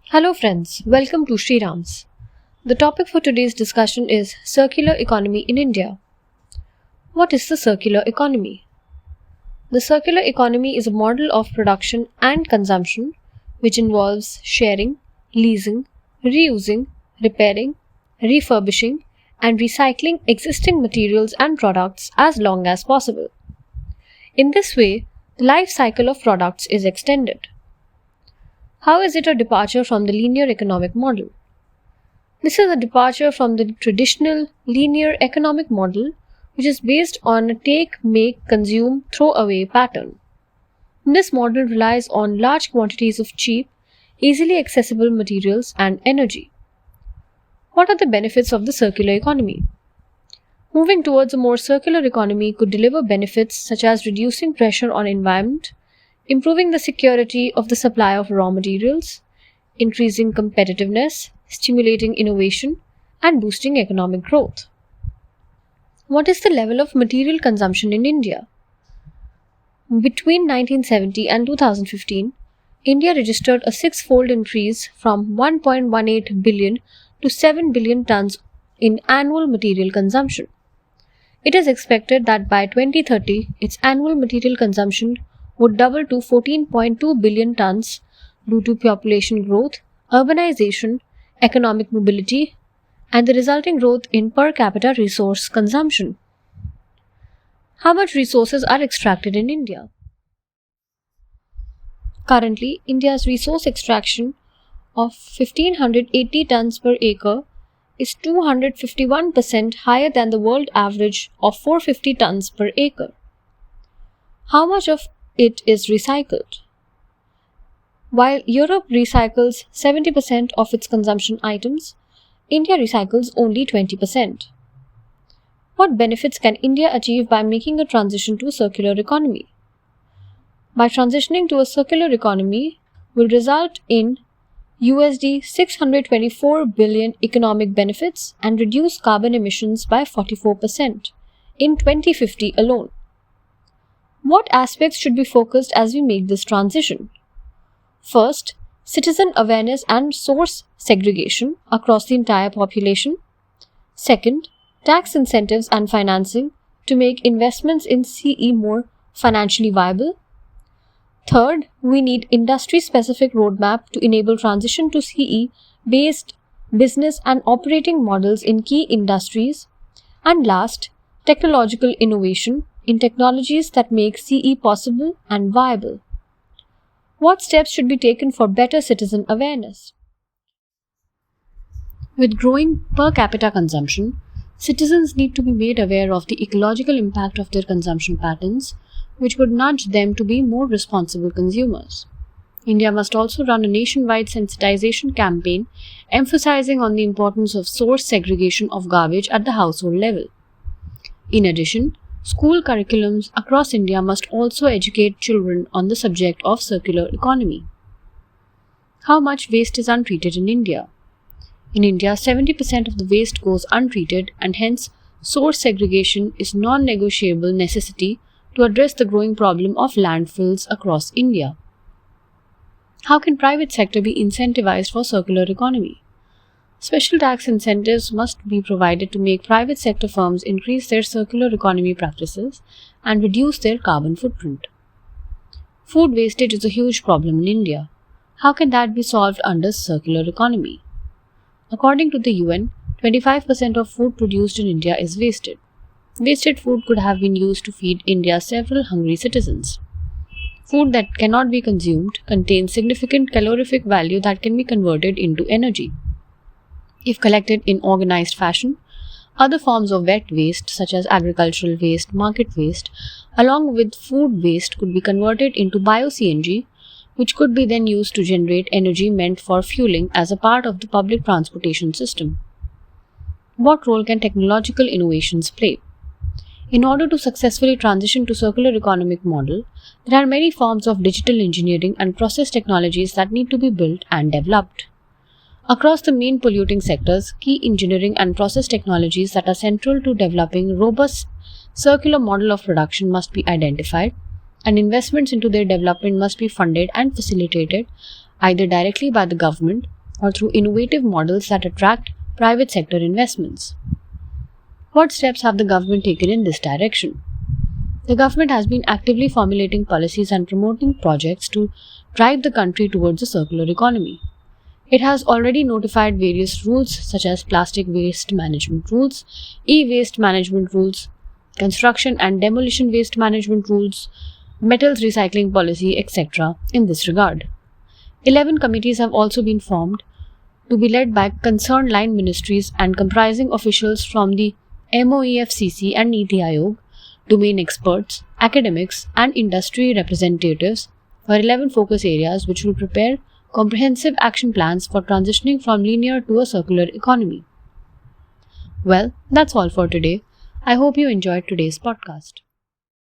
Hello friends, welcome to Sri Rams. The topic for today's discussion is circular economy in India. What is the circular economy? The circular economy is a model of production and consumption which involves sharing, leasing, reusing, repairing, refurbishing, and recycling existing materials and products as long as possible. In this way, the life cycle of products is extended. How is it a departure from the linear economic model? This is a departure from the traditional linear economic model, which is based on a take, make, consume, throw away pattern. This model relies on large quantities of cheap, easily accessible materials and energy. What are the benefits of the circular economy? Moving towards a more circular economy could deliver benefits such as reducing pressure on environment, improving the security of the supply of raw materials, increasing competitiveness, stimulating innovation, and boosting economic growth. What is the level of material consumption in India? Between 1970 and 2015, India registered a six-fold increase from 1.18 billion to 7 billion tons in annual material consumption. It is expected that by 2030, its annual material consumption would double to 14.2 billion tons due to population growth, urbanization, economic mobility, and the resulting growth in per capita resource consumption. How much resources are extracted in India? Currently, India's resource extraction of 1580 tons per acre is 251% higher than the world average of 450 tons per acre. How much of it is recycled? While Europe recycles 70% of its consumption items, India recycles only 20%. What benefits can India achieve by making a transition to a circular economy? By transitioning to a circular economy will result in USD 624 billion economic benefits and reduce carbon emissions by 44% in 2050 alone. What aspects should be focused as we make this transition? First, citizen awareness and source segregation across the entire population. Second, tax incentives and financing to make investments in CE more financially viable. Third, we need industry-specific roadmap to enable transition to CE-based business and operating models in key industries. And last, technological innovation in technologies that make CE possible and viable. What steps should be taken for better citizen awareness? With growing per capita consumption, citizens need to be made aware of the ecological impact of their consumption patterns, which would nudge them to be more responsible consumers. India must also run a nationwide sensitization campaign emphasizing on the importance of source segregation of garbage at the household level. In addition, school curriculums across India must also educate children on the subject of circular economy. How much waste is untreated in India? In India, 70% of the waste goes untreated, and hence source segregation is non-negotiable necessity to address the growing problem of landfills across India. How can private sector be incentivized for circular economy? Special tax incentives must be provided to make private sector firms increase their circular economy practices and reduce their carbon footprint. Food wastage is a huge problem in India. How can that be solved under circular economy? According to the UN, 25% of food produced in India is wasted. Wasted food could have been used to feed India's several hungry citizens. Food that cannot be consumed contains significant calorific value that can be converted into energy. If collected in organized fashion, other forms of wet waste such as agricultural waste, market waste, along with food waste could be converted into bio-CNG, which could be then used to generate energy meant for fueling as a part of the public transportation system. What role can technological innovations play? In order to successfully transition to circular economic model, there are many forms of digital engineering and process technologies that need to be built and developed. Across the main polluting sectors, key engineering and process technologies that are central to developing robust circular model of production must be identified, and investments into their development must be funded and facilitated either directly by the government or through innovative models that attract private sector investments. What steps have the government taken in this direction? The government has been actively formulating policies and promoting projects to drive the country towards a circular economy. It has already notified various rules such as plastic waste management rules, e-waste management rules, construction and demolition waste management rules, metals recycling policy, etc. in this regard. 11 committees have also been formed to be led by concerned line ministries and comprising officials from the MOEFCC and Niti Aayog, domain experts, academics, and industry representatives for 11 focus areas which will prepare comprehensive action plans for transitioning from linear to a circular economy. Well, that's all for today. I hope you enjoyed today's podcast.